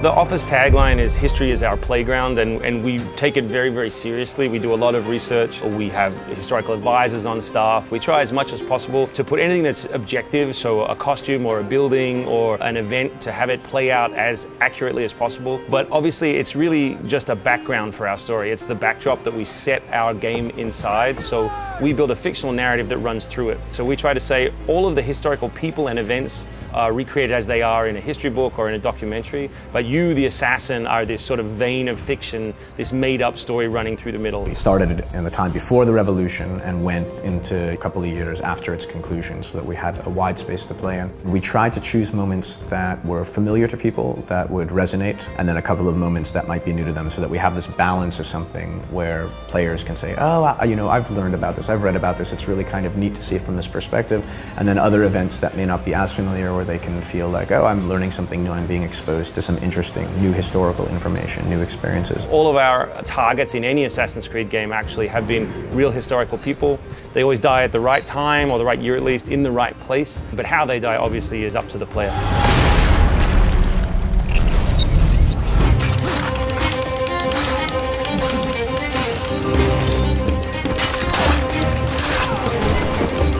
The office tagline is "History is our playground," and we take it very, very seriously. We do a lot of research. We have historical advisors on staff. We try as much as possible to put anything that's objective, so a costume or a building or an event, to have it play out as accurately as possible. But obviously it's really just a background for our story. It's the backdrop that we set our game inside, so we build a fictional narrative that runs through it. So we try to say all of the historical people and events are recreated as they are in a history book or in a documentary, but you, the assassin, are this sort of vein of fiction, this made-up story running through the middle. We started in the time before the revolution and went into a couple of years after its conclusion so that we had a wide space to play in. We tried to choose moments that were familiar to people, that would resonate, and then a couple of moments that might be new to them, so that we have this balance of something where players can say, oh, you know, I've learned about this, I've read about this, it's really kind of neat to see it from this perspective, and then other events that may not be as familiar where they can feel like, oh, I'm learning something new, I'm being exposed to some interesting new historical information, new experiences. All of our targets in any Assassin's Creed game actually have been real historical people. They always die at the right time, or the right year at least, in the right place, but how they die obviously is up to the player.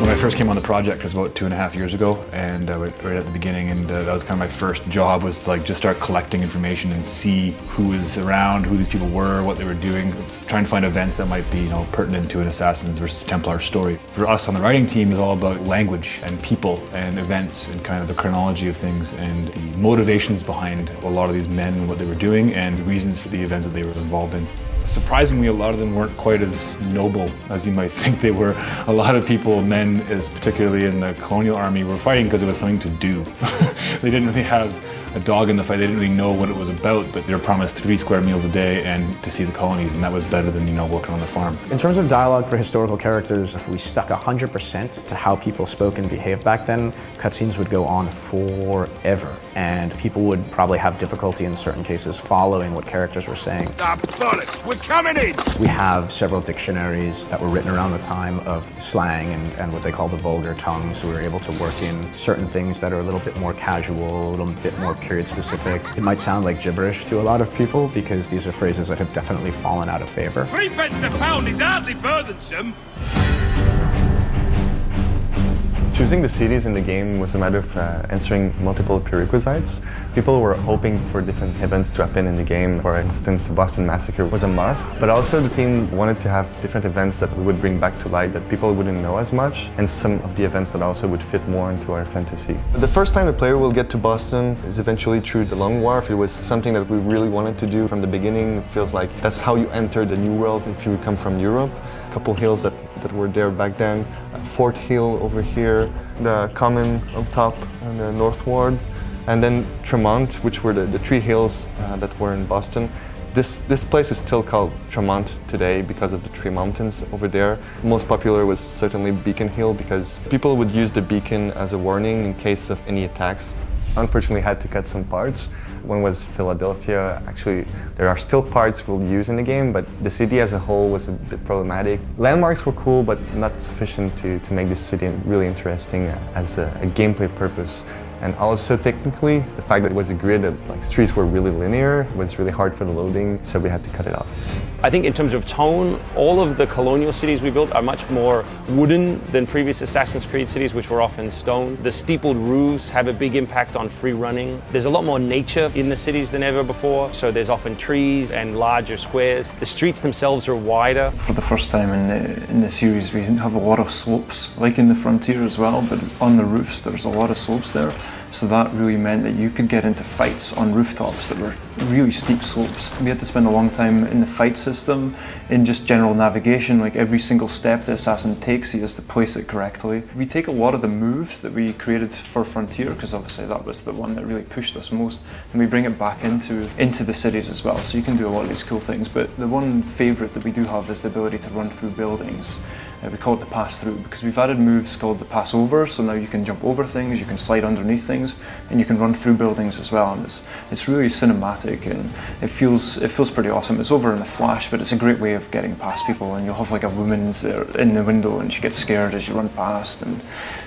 When I first came on the project, it was about 2.5 years ago, and right at the beginning, and that was kind of my first job, was to just start collecting information and see who was around, who these people were, what they were doing, trying to find events that might be, pertinent to an Assassin's versus Templar story. For us on the writing team, it's all about language and people and events and kind of the chronology of things and the motivations behind a lot of these men and what they were doing and the reasons for the events that they were involved in. Surprisingly, a lot of them weren't quite as noble as you might think they were. A lot of people, men, particularly in the colonial army, were fighting because it was something to do. They didn't really have a dog in the fight. They didn't really know what it was about, but they were promised 3 square meals a day and to see the colonies, and that was better than, working on the farm. In terms of dialogue for historical characters, if we stuck 100% to how people spoke and behaved back then, cutscenes would go on forever, and people would probably have difficulty in certain cases following what characters were saying. Bollocks, we're coming in! We have several dictionaries that were written around the time of slang and what they call the vulgar tongue, so we were able to work in certain things that are a little bit more casual, a little bit more period specific. It might sound like gibberish to a lot of people because these are phrases that have definitely fallen out of favor. 3 pence a pound is hardly burthensome. Choosing the cities in the game was a matter of answering multiple prerequisites. People were hoping for different events to happen in the game. For instance, the Boston Massacre was a must, but also the team wanted to have different events that we would bring back to light that people wouldn't know as much, and some of the events that also would fit more into our fantasy. The first time the player will get to Boston is eventually through the Long Wharf. It was something that we really wanted to do from the beginning. It feels like that's how you enter the New World if you come from Europe. A couple hills that were there back then. Fort Hill over here, the Common on top on the North Ward, and then Tremont, which were the 3 hills that were in Boston. This place is still called Tremont today because of the 3 mountains over there. Most popular was certainly Beacon Hill because people would use the beacon as a warning in case of any attacks. Unfortunately, had to cut some parts. One was Philadelphia. Actually, there are still parts we'll use in the game, but the city as a whole was a bit problematic. Landmarks were cool, but not sufficient to make this city really interesting as a gameplay purpose. And also technically, the fact that it was a grid, that streets were really linear, it was really hard for the loading, so we had to cut it off. I think in terms of tone, all of the colonial cities we built are much more wooden than previous Assassin's Creed cities, which were often stone. The steepled roofs have a big impact on free running. There's a lot more nature in the cities than ever before, so there's often trees and larger squares. The streets themselves are wider. For the first time in the series, we have a lot of slopes, like in the Frontier as well, but on the roofs there's a lot of slopes there. So that really meant that you could get into fights on rooftops that were really steep slopes. We had to spend a long time in the fight system, in just general navigation, like every single step the assassin takes, he has to place it correctly. We take a lot of the moves that we created for Frontier, because obviously that was the one that really pushed us most, and we bring it back into the cities as well. So you can do a lot of these cool things, but the one favourite that we do have is the ability to run through buildings. We call it the pass through because we've added moves called the pass over, so now you can jump over things, you can slide underneath things, and you can run through buildings as well. And it's really cinematic, and it feels pretty awesome. It's over in a flash, but it's a great way of getting past people. And you'll have like a woman in the window, and she gets scared as you run past, and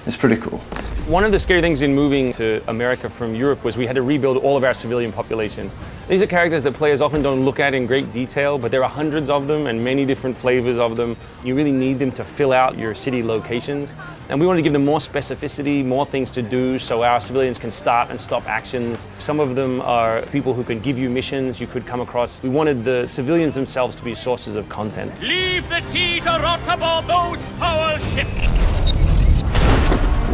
it's pretty cool. One of the scary things in moving to America from Europe was we had to rebuild all of our civilian population. These are characters that players often don't look at in great detail, but there are hundreds of them and many different flavors of them. You really need them to fill out your city locations. And we wanted to give them more specificity, more things to do, so our civilians can start and stop actions. Some of them are people who can give you missions you could come across. We wanted the civilians themselves to be sources of content. Leave the tea to rot aboard those foul ships!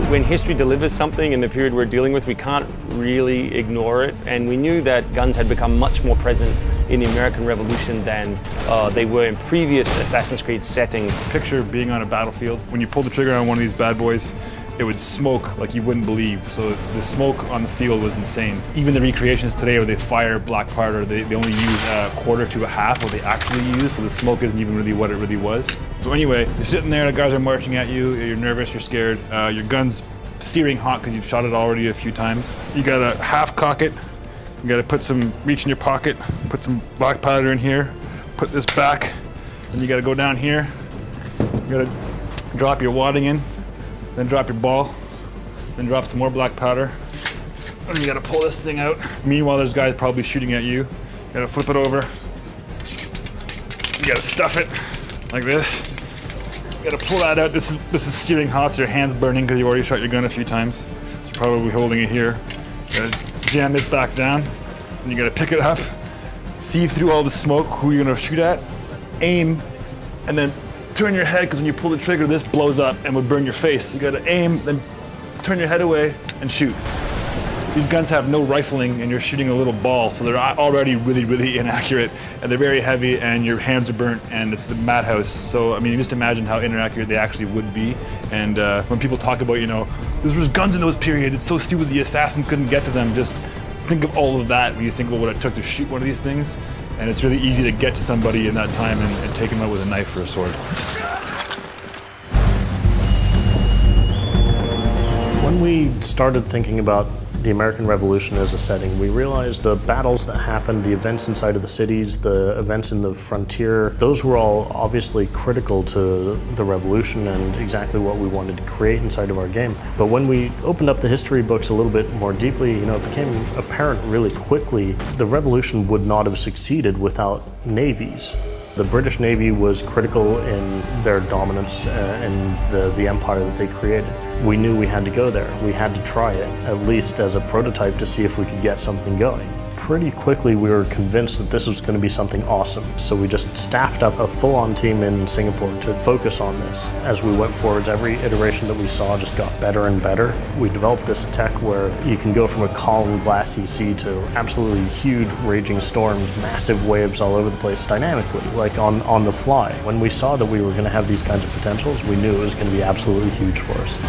When history delivers something in the period we're dealing with, we can't really ignore it. And we knew that guns had become much more present in the American Revolution than they were in previous Assassin's Creed settings. Picture being on a battlefield. When you pull the trigger on one of these bad boys, it would smoke like you wouldn't believe. So the smoke on the field was insane. Even the recreations today where they fire black powder, they only use a quarter to a half what they actually use, so the smoke isn't even really what it really was. So anyway, you're sitting there, the guys are marching at you, you're nervous, you're scared, your gun's searing hot because you've shot it already a few times. You gotta half cock it, you gotta reach in your pocket, put some black powder in here, put this back, and you gotta go down here, you gotta drop your wadding in, then drop your ball, then drop some more black powder, and you gotta pull this thing out. Meanwhile, there's guys probably shooting at you. You gotta flip it over. You gotta stuff it like this. You gotta pull that out. This is searing hot, so your hand's burning because you already shot your gun a few times. So you're probably holding it here. You gotta jam this back down, and you gotta pick it up, see through all the smoke who you're gonna shoot at, aim, and then turn your head, because when you pull the trigger, this blows up and would burn your face. You gotta aim, then turn your head away and shoot. These guns have no rifling and you're shooting a little ball, so they're already really, really inaccurate, and they're very heavy and your hands are burnt and it's the madhouse. So, I mean, just imagine how inaccurate they actually would be. And when people talk about, you know, there was guns in those periods, it's so stupid the assassin couldn't get to them, just think of all of that when you think about what it took to shoot one of these things. And it's really easy to get to somebody in that time and take them out with a knife or a sword. When we started thinking about the American Revolution as a setting, we realized the battles that happened, the events inside of the cities, the events in the frontier, those were all obviously critical to the revolution and exactly what we wanted to create inside of our game. But when we opened up the history books a little bit more deeply, you know, it became apparent really quickly the revolution would not have succeeded without navies. The British Navy was critical in their dominance in the empire that they created. We knew we had to go there. We had to try it, at least as a prototype, to see if we could get something going. Pretty quickly we were convinced that this was going to be something awesome, so we just staffed up a full-on team in Singapore to focus on this. As we went forwards, every iteration that we saw just got better and better. We developed this tech where you can go from a calm, glassy sea to absolutely huge raging storms, massive waves all over the place dynamically, like on the fly. When we saw that we were going to have these kinds of potentials, we knew it was going to be absolutely huge for us.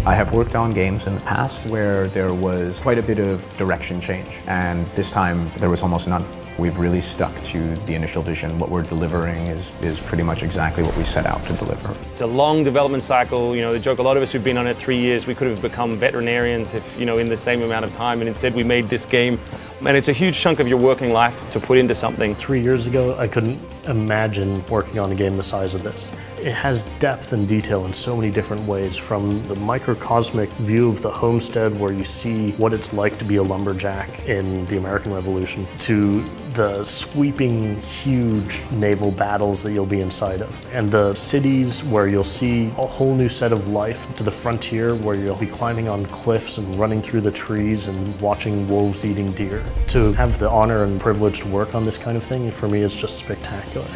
I have worked on games in the past where there was quite a bit of direction change, and this time there was almost none. We've really stuck to the initial vision. What we're delivering is pretty much exactly what we set out to deliver. It's a long development cycle. You know, the joke, a lot of us who've been on it 3 years, we could have become veterinarians if, you know, in the same amount of time, and instead we made this game. And it's a huge chunk of your working life to put into something. 3 years ago, I couldn't imagine working on a game the size of this. It has depth and detail in so many different ways, from the microcosmic view of the homestead where you see what it's like to be a lumberjack in the American Revolution, to the sweeping, huge naval battles that you'll be inside of, and the cities where you'll see a whole new set of life, to the frontier where you'll be climbing on cliffs and running through the trees and watching wolves eating deer. To have the honor and privilege to work on this kind of thing, for me, is just spectacular.